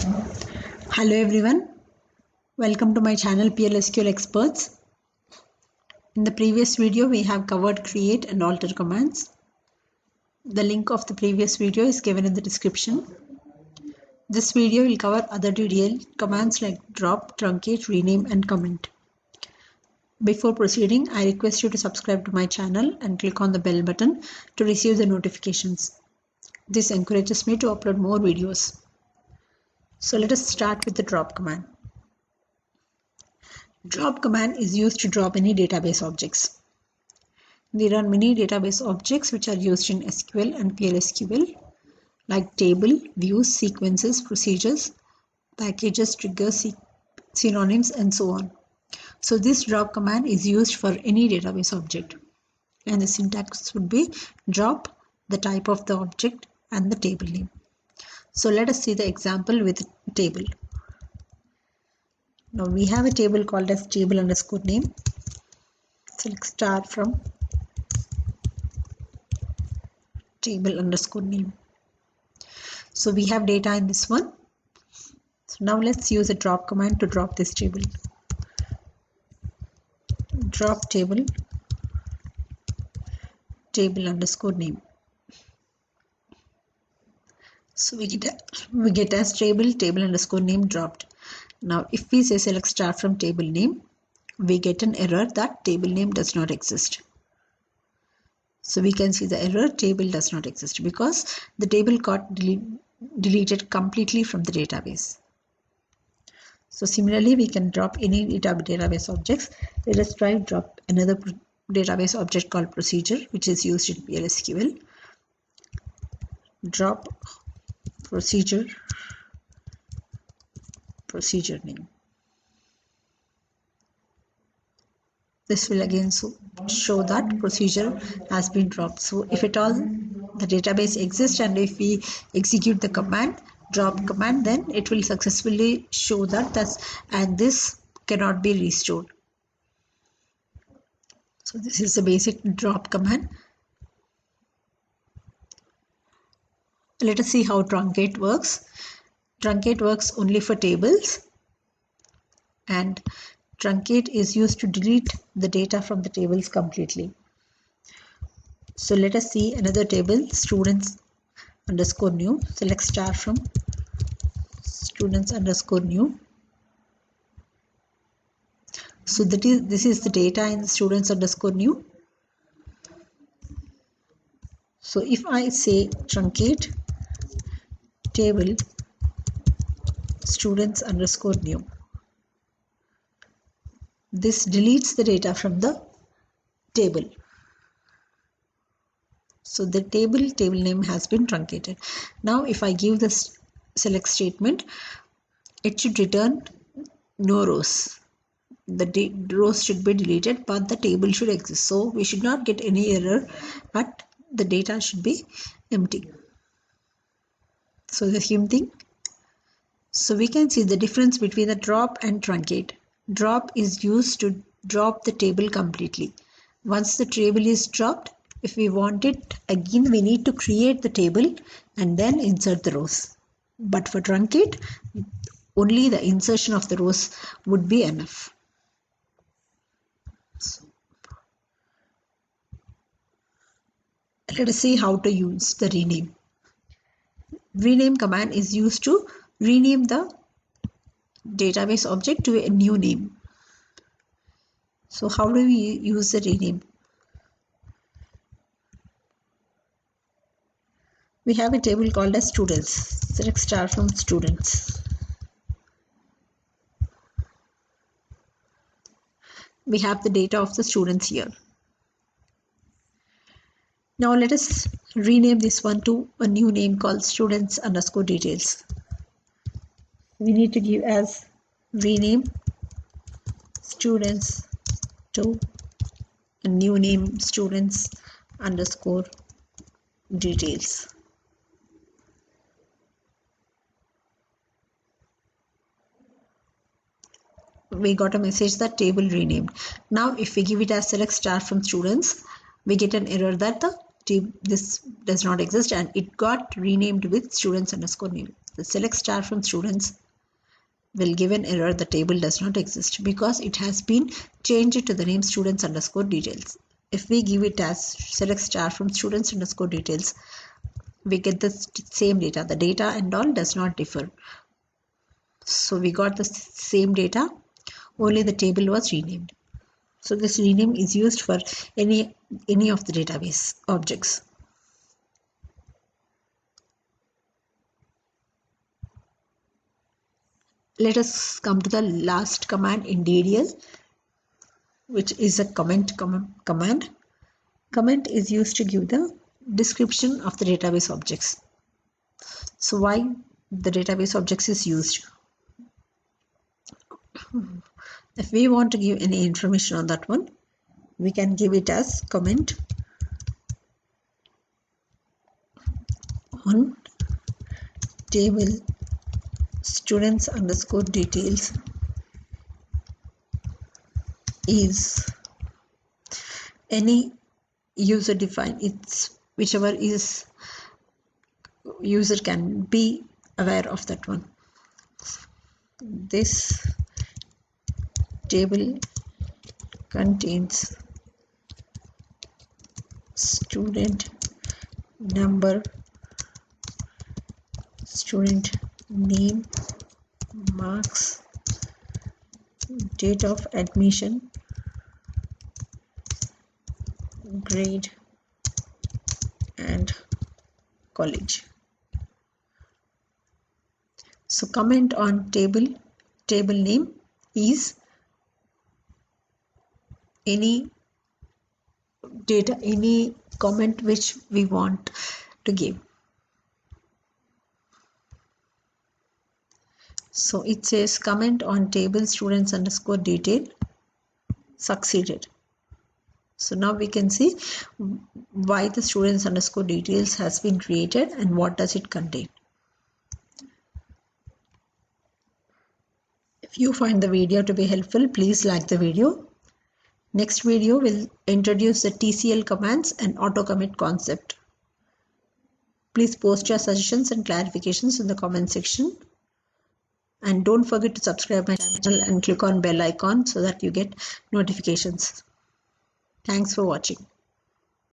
Hello everyone, welcome to my channel PLSQL Experts. In the previous video we have covered create and alter commands. The link of the previous video is given in the description. This video will cover other detailed commands like drop, truncate, rename and comment. Before proceeding, I request you to subscribe to my channel and click on the bell button to receive the notifications. This encourages me to upload more videos. So let us start with the drop command. Drop command is used to drop any database objects. There are many database objects which are used in SQL and PLSQL like table, views, sequences, procedures, packages, triggers, synonyms and so on. So this drop command is used for any database object and the syntax would be drop, the type of the object and the table name. So let us see the example with table. Now we have a table called as table underscore name. Select star from table underscore name. So we have data in this one. So now let's use a drop command to drop this table. Drop table underscore name. So we get as table underscore name dropped. Now if we say select star from table name, we get an error that table name does not exist. So we can see the error table does not exist because the table got deleted completely from the database. So similarly we can drop any database objects. Let us try drop another database object called procedure, which is used in PLSQL. Drop procedure name. This will again show that procedure has been dropped. So if at all the database exists and if we execute the command drop command, then it will successfully show that this cannot be restored. So this is the basic drop command. Let us see how truncate works. Truncate works only for tables, and truncate is used to delete the data from the tables completely. So let us see another table, students underscore new. Select star from students underscore new. So this is the data in students underscore new. So if I say truncate table students underscore new, this deletes the data from the table. So the table name has been truncated. Now if I give this select statement, it should return no rows. The rows should be deleted but the table should exist. So we should not get any error, but the data should be empty. So the same thing. So we can see the difference between the drop and truncate. Drop is used to drop the table completely. Once the table is dropped, if we want it again, we need to create the table and then insert the rows. But for truncate, only the insertion of the rows would be enough. Let us see how to use the rename. Rename command is used to rename the database object to a new name. So how do we use the rename? We have a table called as students. Select star from students. We have the data of the students here. Now let us rename this one to a new name called students underscore details. We need to give as rename students to a new name students underscore details. We got a message that table renamed. Now if we give it as select star from students, we get an error that this does not exist and it got renamed with students underscore name. the select star from students will give an error. The table does not exist because it has been changed to the name students underscore details. If we give it as select star from students underscore details, we get the same data. The data and all does not differ. So we got the same data, only the table was renamed. So this rename is used for any of the database objects. Let us come to the last command in DDL, which is a comment command. Comment is used to give the description of the database objects. So why the database objects is used? If we want to give any information on that one, we can give it as comment on table students underscore details is any user defined. It's whichever is user can be aware of that one. This table contains student number, student name, marks, date of admission, grade, and college. So comment on table name is any data, any comment which we want to give. So it says comment on table students underscore detail succeeded. So now we can see why the students underscore details has been created and what does it contain. If you find the video to be helpful, please like the video. Next video will introduce the TCL commands and auto commit concept. Please post your suggestions and clarifications in the comment section. And don't forget to subscribe my channel and click on bell icon so that you get notifications. Thanks for watching.